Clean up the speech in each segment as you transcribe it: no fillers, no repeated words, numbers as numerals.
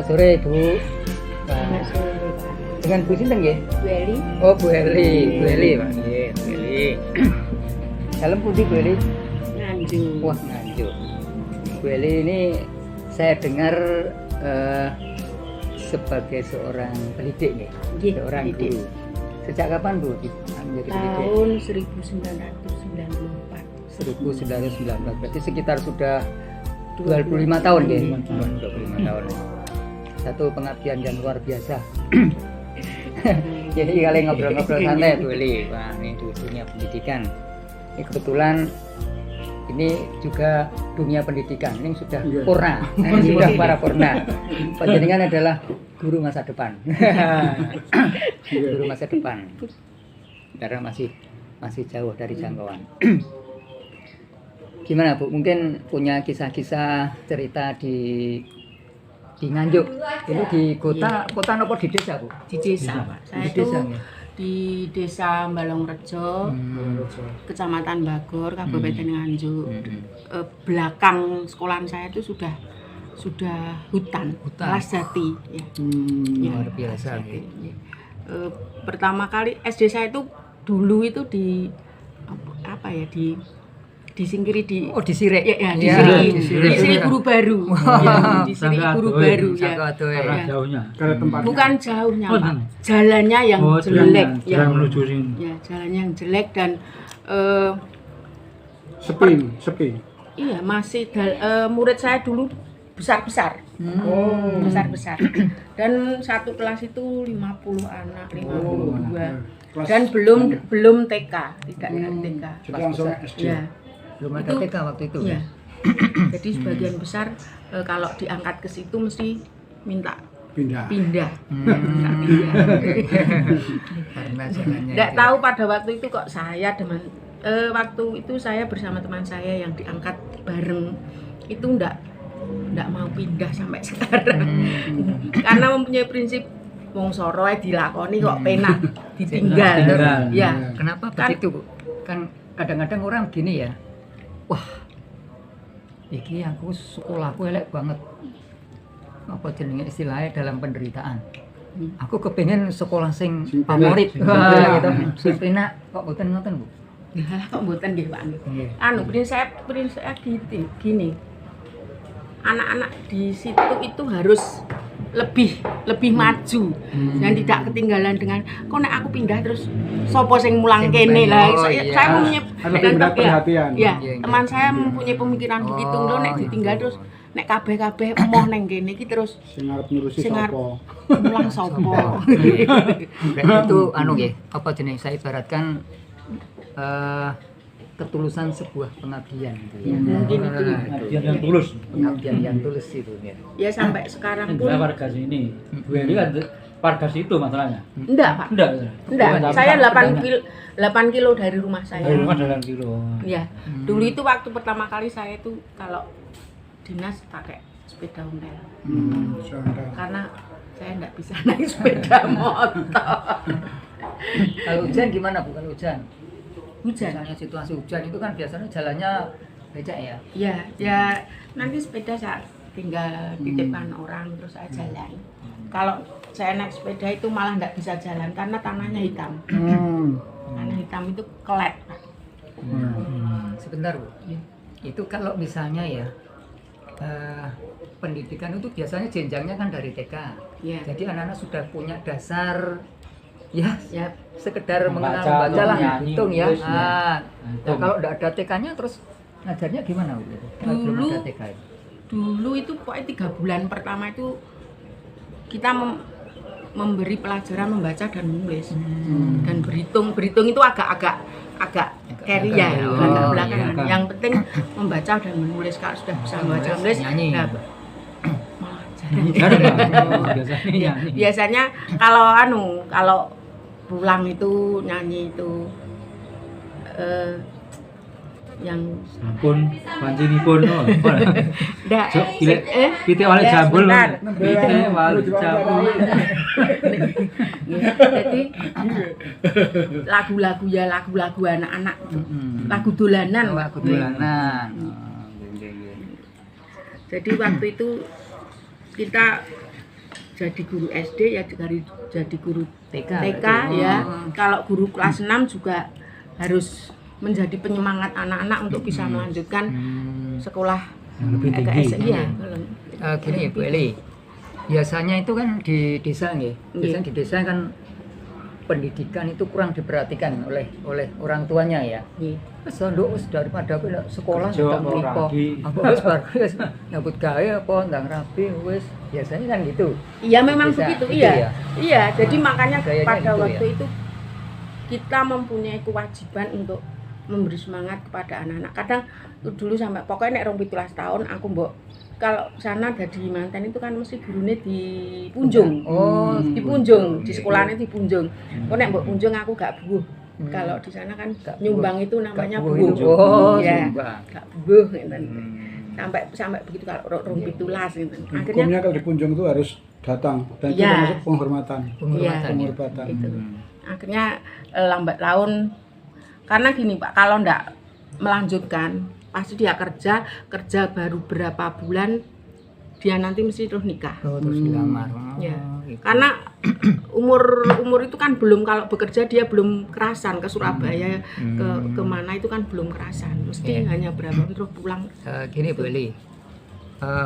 sore Bu. Selamat sore, Pak. Dengan Bu sinten nggih? Bu Eli. Oh Bu Eli, Bu Eli Pak nggih, Bu Eli. Dalem pundi Bu Eli? Nganjuk. Wah Nganjuk. Bu Eli ini saya dengar sebagai seorang pendidik nih, Nggih, seorang pendidik. guru. Sejak kapan Bu menjadi pendidik? Tahun 1994. 1919, berarti sekitar sudah 25 tahun ya? 25 tahun. Satu pengabdian yang luar biasa. Jadi kalian ngobrol-ngobrol santai Bu Eli. Wah, ini di dunia pendidikan. Ini kebetulan ini juga dunia pendidikan. Ini sudah purna. Ini sudah para purna. Panjenengan adalah guru masa depan. Guru masa depan. Karena masih jauh dari jangkauan. Gimana Bu? Mungkin punya kisah-kisah cerita di Nganjuk. Ini di kota apa di desa Bu? Di desa, Pak. Saya Di itu desa, ya? di Desa Balongrejo, Kecamatan Bagor, Kabupaten Nganjuk. Belakang sekolahan saya itu sudah hutan. Kelas Jati. Ya. Ya, Luar biasa. Kelas Jati. Pertama kali SD saya itu dulu itu di apa ya, disingkiri di Sirek. ya di Ya, sini guru baru. Ya, di sini guru baru ya. Karena Ya. jauhnya. Karena tempatnya. Bukan jauhnya, Oh, Pak. Jalannya yang jelek ya. Jalan menuju sini. Ya, jalannya yang jelek dan sepi. iya masih murid saya dulu besar-besar. Besar-besar. Dan satu kelas itu 50 anak, 52. Dan belum TK, tidak ada TK. Jadi langsung SD. Ya. Belum ada Itu- TK waktu itu. Iya. Jadi sebagian besar kalau diangkat ke situ mesti minta Pindah. pindah. Karena jalannya. Tidak itu. tahu pada waktu itu kok saya waktu itu saya bersama teman saya yang diangkat bareng itu ndak mau pindah sampai sekarang. Karena mempunyai prinsip wong soro ae dilakoni kok penak ditinggal. Ditinggal. Ya. Kenapa Kan- begitu Bu? Kan kadang-kadang orang gini ya. Wah. Iki aku sekolahku elek banget. Apa jenenge istilahnya dalam penderitaan. Aku kepengen sekolah sing Sing favorit. penak, Wah, sing gitu. penak. Sing penak kok mboten ngoten Bu. Lah kok mboten nggih Pak. Nggih. Prinsip saya gini. Anak-anak di situ itu harus lebih maju dan tidak ketinggalan dengan kok nek aku pindah terus sopo sing mulang Sing kene lah. oh, Saya iya. mempunyai Harus mendapat perhatian. Ya, Iya, iya. teman saya mempunyai pemikiran Oh, begitu lho nek ditinggal itu. terus nek kabeh-kabeh emoh neng kene iki terus Sing arep ngurusi Sing arep- sapa? mulang sopo. Berarti itu nggih, apa jenenge saya ibaratkan ketulusan sebuah pengabdian gitu ya. Mungkin itu. Biar yang tulus. Pengabdian yang tulus itu ya. Ya sampai sekarang pun Sebenarnya warga sini. Bu Eli kan warga situ masalahnya. enggak, Pak. Enggak. Enggak, Bukan saya sampai- 8 kilo dari rumah saya. Dari rumah 8 kilo. Ya, dulu itu waktu pertama kali saya itu kalau dinas pakai sepeda ontel. Soalnya Karena saya enggak bisa naik sepeda motor. Kalau hujan gimana Bu? Kalau hujan? Hujan. Misalnya situasi hujan itu kan biasanya jalannya becek ya. Ya nanti sepeda saya tinggal titipkan orang terus saya jalan. Kalau saya naik sepeda itu malah enggak bisa jalan karena tanahnya hitam. Tanah hitam itu kelet, Pak. Sebentar Bu. Ya. Itu kalau misalnya ya pendidikan itu biasanya jenjangnya kan dari TK. Ya. Jadi anak-anak sudah punya dasar ya Ya, sekedar mengenal Membaca, baca lah, menyanyi, hitung ya. menulis, ya. Nah, Hitung. kalau tidak ada TK-nya terus ngajarnya gimana Bu? Kalau belum Dulu- ada TK itu. dulu itu pokoknya 3 bulan pertama itu kita memberi pelajaran membaca dan menulis dan berhitung itu agak carry ya, belakang. agak Oh, belakangan. iya. Yang penting membaca dan menulis. Kalau sudah bisa membaca menulis, nyanyi. ya, malah jarang. Jarang, Pak. Biasanya nyanyi. Biasanya kalau pulang itu nyanyi itu yang Sampun pancinipun oh. ndak Cuk, gile. Pitik wale ya, jambul. sebentar. Pitik wale jambul. Jadi lagu-lagu anak-anak, lagu dolanan, Pak. Aku dolanan. Jadi waktu itu kita jadi guru SD ya jadi guru TK. TK berarti. ya. Oh. Kalau guru kelas 6 juga harus menjadi penyemangat anak-anak untuk bisa melanjutkan sekolah Yang lebih ke tinggi. SMA. Iya, Gini Bu Eli, biasanya itu kan di desa nggih. Biasanya di desa kan pendidikan itu kurang diperhatikan oleh orang tuanya ya. Iya. Wis nduk wis daripada kowe lek sekolah Kerja tak apa mriko. lagi. Apa wis bar wis nyambut gawe apa ndang rapi wis. Biasanya kan gitu. Iya memang Bisa, begitu, gitu iya. ya? Iya, jadi makanya Gayanya pada gitu waktu ya? itu kita mempunyai kewajiban untuk memberi semangat kepada anak-anak. Kadang dulu sampai pokoknya nek 17 tahun aku mbok kalau sana dadi manten itu kan mesti gurune di Punjung. Oh, Di Punjung, di sekolahnya di Punjung. Kok nek mbok Punjung aku gak buh. Kalau di sana kan Gak nyumbang itu namanya Gak buh. itu. Oh, Ya. sumbang. Gak buh ngeten. Hmm. Sampai begitu kalau 17 gitu. Akhirnya Hukumnya kalau di Punjung itu harus datang dan itu Iya. termasuk penghormatan. Penghormatan Iya. ya. Penghormatan. Itu. Hmm. Akhirnya lambat laun karena gini Pak, kalau ndak melanjutkan pasti dia kerja baru berapa bulan dia nanti mesti terus nikah. Oh, terus dilamar. Oh, Ya. gitu. Karena umur itu kan belum, kalau bekerja dia belum kerasan ke Surabaya ke kemana itu kan belum kerasan, mesti Iya. hanya berapa terus pulang. Gini Bu Eli,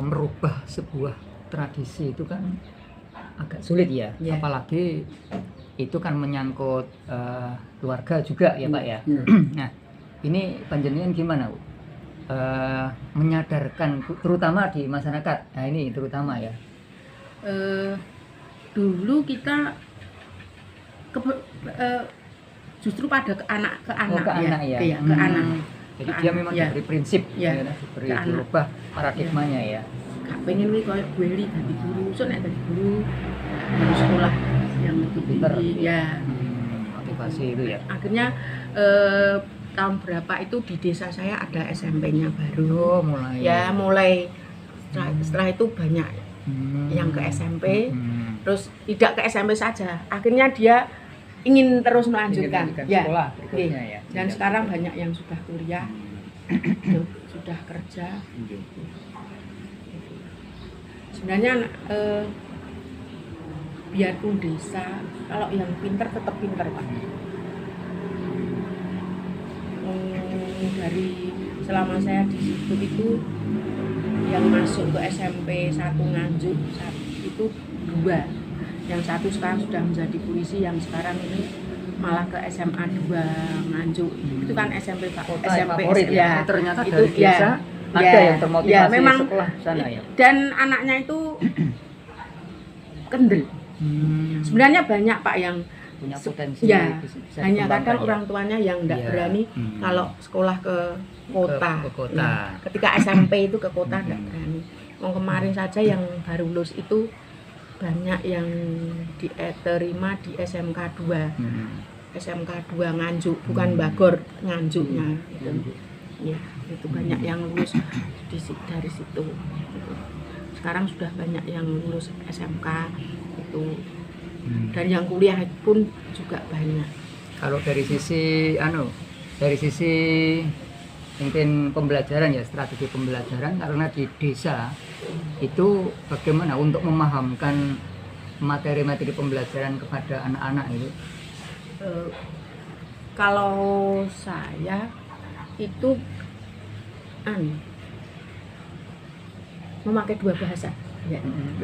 merubah sebuah tradisi itu kan agak sulit ya, Iya. apalagi itu kan menyangkut keluarga juga ya Pak ya. Iya. Nah, ini panjenengan gimana Bu? Menyadarkan terutama di masyarakat. Nah ini terutama ya. Dulu kita justru pada ke anak Ke anak ya. Iya, ke anak. Jadi Ke dia anak, memang ya. diberi prinsip, Ya. diberi Ke anak. dirubah paradigmanya ya. Gak pengen nih kayak Bu Eli jadi guru, so nek jadi guru harus sekolah yang lebih Pinter. tinggi ya. Motivasi itu ya. Akhirnya tahun berapa itu di desa saya ada SMP-nya baru. Oh mulai. Ya mulai setelah itu banyak yang ke SMP, Hmm. terus tidak ke SMP saja. Akhirnya dia ingin terus melanjutkan. Ingin Ya. sekolah berikutnya ya. Dan Tidak. sekarang banyak yang sudah kuliah, sudah kerja. Sebenarnya biarpun desa, kalau yang pinter tetap pinter Pak. Dari selama saya di situ itu yang masuk ke SMP 1 Nganjuk itu 2. Yang satu sekarang sudah menjadi polisi, yang sekarang ini malah ke SMA 2 Nganjuk. Itu kan SMP Pak. Kota SMP favorit ya. ya. Ternyata Itu, dari desa ada ya, yang termotivasi ya, memang sekolah sana ya. Dan anaknya itu kendel. Sebenarnya banyak Pak yang Punya potensi. ya, bisa hanya dikembangkan kadang ya. orang tuanya yang tidak Iya. berani kalau sekolah ke kota. Ke kota. Nah, ketika SMP itu ke kota tidak Hmm. berani. Mau kemarin saja yang baru lulus itu banyak yang diterima di SMK 2. SMK 2 Nganjuk, bukan Bagor, Nganjuknya gitu. Ya, itu banyak yang lulus dari situ. Gitu. Sekarang sudah banyak yang lulus SMK itu. Dan yang kuliah pun juga banyak. Kalau dari sisi mungkin pembelajaran ya, strategi pembelajaran, karena di desa itu bagaimana untuk memahamkan materi-materi pembelajaran kepada anak-anak itu. Kalau saya itu memakai 2 bahasa.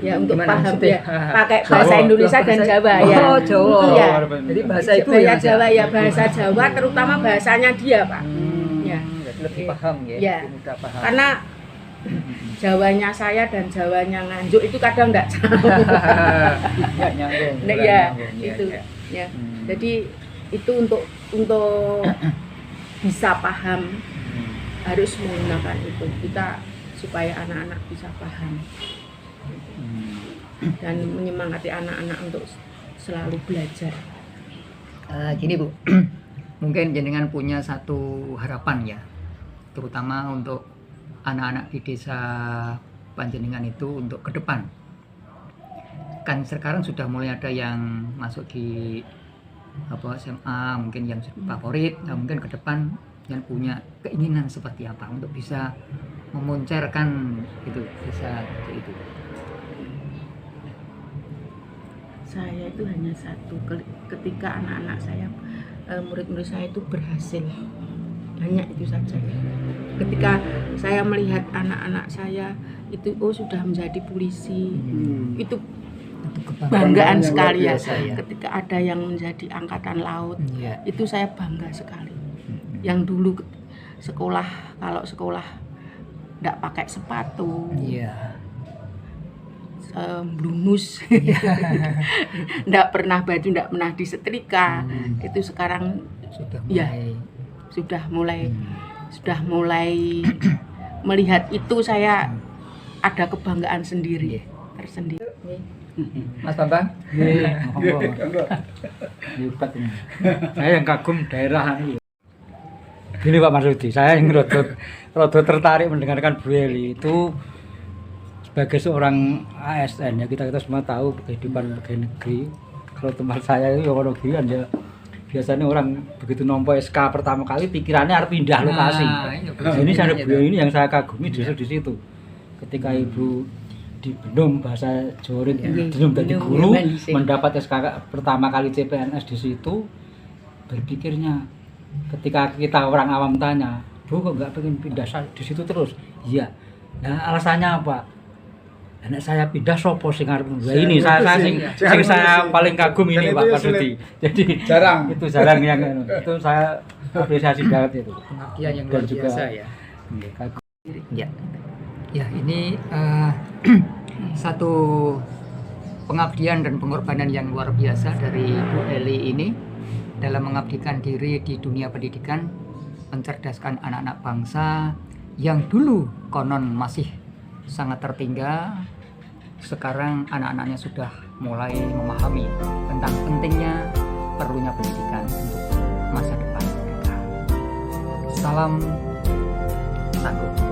Ya untuk Gimana paham maksudnya? ya, pakai Jawa. bahasa Indonesia dan Jawa ya. Oh, Jawa. Ya. Jadi bahasa ibu Bahasa ya. Jawa ya, bahasa Jawa terutama bahasanya dia, Pak. Ya. Jadi lebih paham ya, Ya. lebih mudah paham. Karena Jawanya saya dan Jawanya Nganjuk itu kadang enggak sama. Nggak nyambung. Nah, nggak ya, nyambung, itu. ya. Ya. Hmm. Jadi itu untuk bisa paham harus menggunakan itu kita supaya anak-anak bisa paham dan menyemangati anak-anak untuk selalu belajar. Gini Bu, mungkin jenengan punya satu harapan ya, terutama untuk anak-anak di desa panjenengan itu untuk ke depan. Kan sekarang sudah mulai ada yang masuk di SMA, mungkin yang favorit, nah mungkin ke depan yang punya keinginan seperti apa untuk bisa memuncarkan itu, bisa seperti itu. saya itu hanya satu, ketika anak-anak saya, murid-murid saya itu berhasil, hanya itu saja. Ketika saya melihat anak-anak saya itu sudah menjadi polisi, itu banggaan sekali ya. biasa ya. Ketika ada yang menjadi angkatan laut, Iya. itu saya bangga sekali. Yang dulu sekolah, kalau sekolah nggak pakai sepatu, Iya. blunus, nggak pernah baju nggak pernah disetrika, itu sekarang Sudah Ya. mulai. sudah mulai melihat itu, saya ada kebanggaan sendiri tersendiri. Mas Bambang? Nggih, monggo. Hebat ini. Saya yang kagum daerah ini. Gini Pak Marsudi, saya yang rada tertarik mendengarkan Bu Eli itu sebagai seorang ASN ya, kita semua tahu kehidupan pegawai negeri. Kalau tempat saya itu orang negeri ya biasanya orang begitu nompo SK pertama kali pikirannya harus pindah lokasi. Nah, ini saya Bu Eli ini yang saya kagumi justru di situ. Ketika Ibu di Benum bahasa Jawa Benum jadi guru, mendapat SK pertama kali CPNS di situ, berpikirnya ketika kita orang awam tanya, Bu kok nggak pengen pindah di situ terus? Iya. Nah alasannya apa? Anak saya pindah sopo sing arep ini saya paling kagum ini Pak Marsudi. Jadi Jarang. itu jarang yang itu saya apresiasi banget itu. Pengabdian yang Dan luar juga- biasa ya. Kagum. Ya, ya ini satu pengabdian dan pengorbanan yang luar biasa dari Bu Eli ini dalam mengabdikan diri di dunia pendidikan, mencerdaskan anak-anak bangsa yang dulu konon masih sangat tertinggal. Sekarang anak-anaknya sudah mulai memahami tentang pentingnya perlunya pendidikan untuk masa depan mereka. Salam tangguh.